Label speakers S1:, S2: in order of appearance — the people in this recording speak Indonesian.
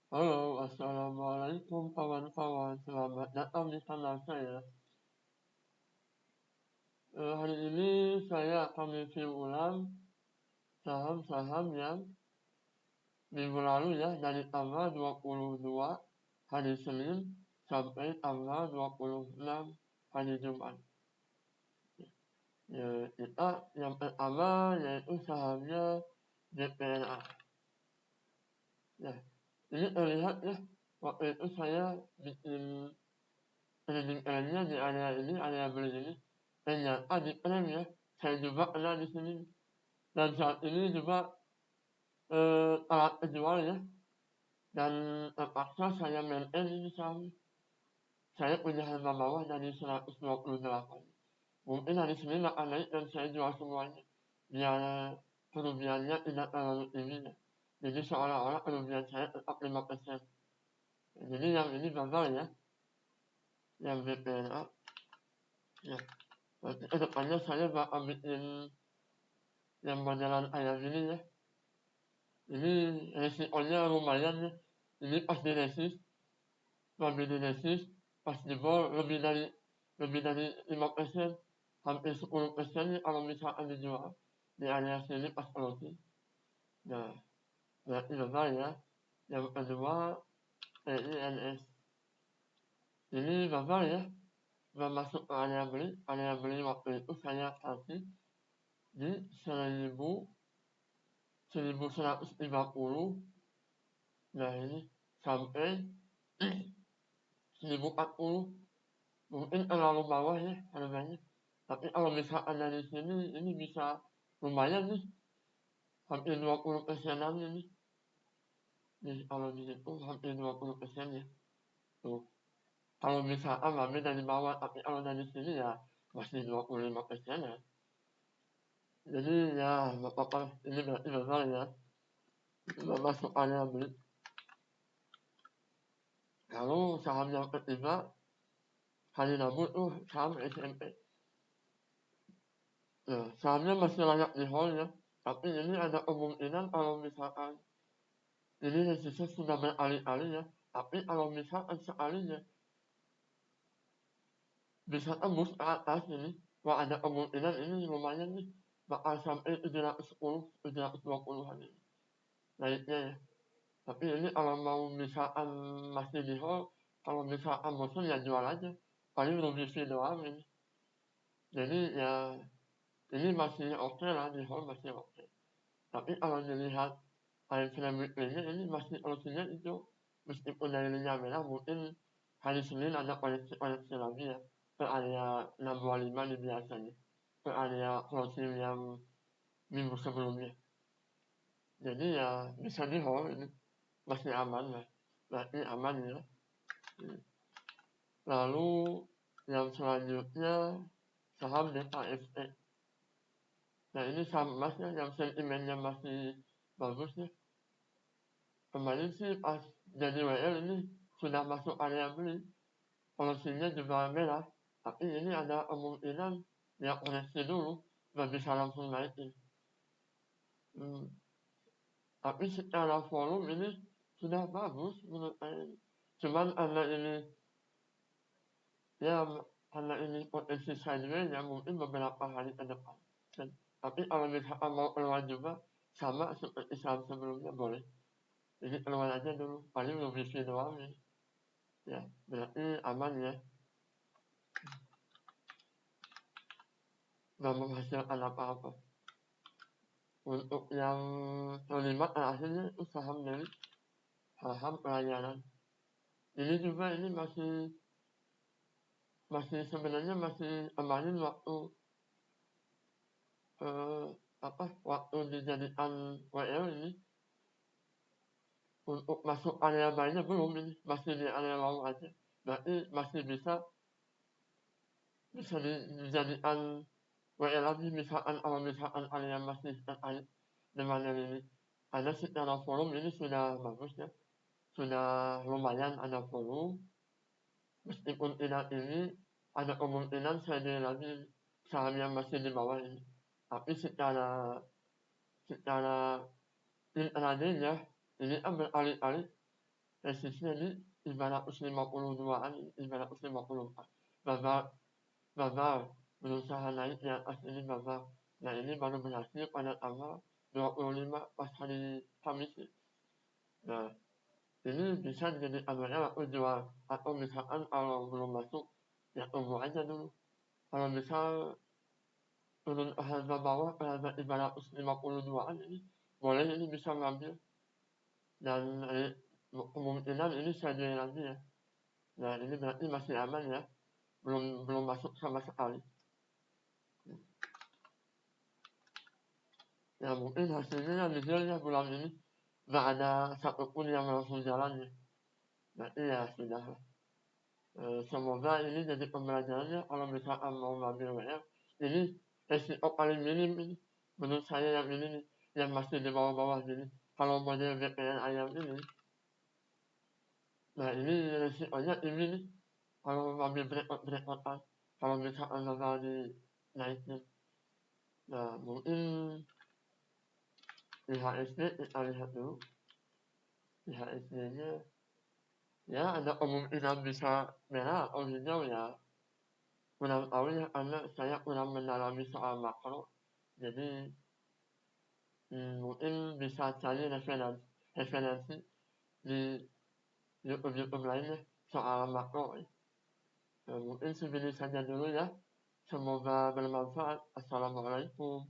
S1: Halo, assalamualaikum kawan-kawan. Selamat datang di channel saya. Hari ini saya akan review ulang saham-saham yang minggu lalu ya, dari tanggal 22 hari Senin sampai tanggal 26 hari Jumat. Ya, kita yang pertama yaitu sahamnya DPNA. Ya, ini terlihat ya, waktu itu saya bikin trading plan-nya di area ini, area beli ini. Ternyata di plan ya, saya juga kena di sini. Dan saat ini juga telat kejual ya. Dan terpaksa saya maintain ini saham. Saya punya harga bawah dari 128. Mungkin hari Senin akan naik dan saya jual semuanya. Biar kerugiannya tidak terlalu tinggi ya. Jadi seolah-olah kerugian saya tetap 5%. Jadi yang ini gagal ya. Yang BPNA. Ya. Nanti kedepannya saya bakal bikin yang modelan kayak gini ya. Ini resikonya lumayan ya. Ini pas di resist, pas di bawah lebih dari 5%, hampir 10% ya kalau misalkan dijual di area sini pas closing. Nah, berarti lebar ya. Yang kedua, TINS. Ini gagal ya. Belum masuk ke area beli waktu itu saya kasih di 1150. Nah ini sampai 1040. Mungkin terlalu bawah ya harganya. Tapi kalau misalkan dari sini ini bisa lumayan nih, hampir 20%-an ini. Nih kalau di situ hampir 20% ya. Tuh. Kalau misalkan ambil dari bawah, tapi kalau dari sini ya masih 25% ya. Jadi ya nggak apa-apa, ini berarti gagal ya. Nggak masuk area beli. Lalu saham yang ketiga, hari Rabu tuh saham SMP. Nah, sahamnya masih layak di hold ya. Tapi ini ada kemungkinan kalau misalkan ini resistnya sudah berkali-kali ya. Tapi kalau misalkan sekalinya bisa tembus ke atas ini, wah ada kemungkinan ini lumayan nih. Bakal sampai 710, 720-an ini. Naiknya ya. Tapi ini kalau mau misalkan masih di hold, kalau misalkan bosan ya jual aja. Paling rugi fee doang ini. Jadi ya ini masih oke lah, di hold masih oke. Tapi kalau dilihat time frame weekly-nya ini masih closing-nya itu, meskipun dari linya merah mungkin hari Senin ada koleksi lagi ya ke area 625 di biasanya, ke area closing yang minggu sebelumnya. Jadi ya bisa di hold ini, masih aman lah, berarti aman ya. Lalu yang selanjutnya saham DKSE. Nah ini saham emas ya, yang sentimennya masih bagus ya. Kemarin sih pas jadi WL ini sudah masuk area beli, polosinya juga merah, tapi ini ada kemungkinan ya koreksi dulu, nggak bisa langsung naikin. Tapi secara volume ini sudah bagus menurut saya. Cuman ya karena ini potensi sideways ya mungkin beberapa hari ke depan. Tapi kalau misalkan mau keluar juga sama seperti saham sebelumnya boleh. Jadi keluar aja dulu, paling revisi doang ya. Ya, berarti aman ya. Nggak menghasilkan apa-apa. Untuk yang kelima terakhirnya itu saham dari saham pelayanan. Ini juga ini masih sebenarnya masih kemarin waktu waktu dijadikan WL ini untuk masuk area lainnya belum, ini masih di area bawah aja. Berarti masih bisa dijadikan WL lagi misalkan kalau misalkan area masih terkait dengan yang ini. Karena secara volume ini sudah bagus ya, sudah lumayan ada volume. Meskipun tidak ini ada kemungkinan saya lagi saham yang masih di bawah ini. Tapi secara intraday ya ini kan berkali-kali resistnya di 552an, 554. Babak berusaha naik di atas ini babak. Nah ini baru berhasil pada tanggal 25 pas hari Kamis. Nah ini bisa jadi tanggalnya waktu jual, atau misalkan kalau belum masuk ya tunggu aja dulu. Kalau misal turun ke harga bawah ke harga 552an ini boleh ini bisa ngambil, dan kemungkinan ini saja lagi ya. Nah ini berarti masih aman ya, belum masuk sama sekali. Ya mungkin hasilnya ya bulan ini nggak ada satupun yang langsung jalan ya. Berarti ya sudah. Semoga ini jadi pembelajarannya kalau misalkan mau ngambil WF, ini resiko paling minim ini. Menurut saya yang ini nih, yang masih di bawah-bawah gini. Kalau model BPN ayam ini, nah ini resikonya ini nih. Kalau ngambil break-breakan, kalau misalkan gagal dinaikin. Nah mungkin IHSG kita lihat dulu. IHSG-nya ya ada kemungkinan bisa merah atau hijau ya. Kurang tahu ya karena saya kurang mendalami soal makro, jadi mungkin bisa cari referensi di YouTube lainnya soal makro ya. Mungkin segini saja dulu ya, semoga bermanfaat. Assalamualaikum.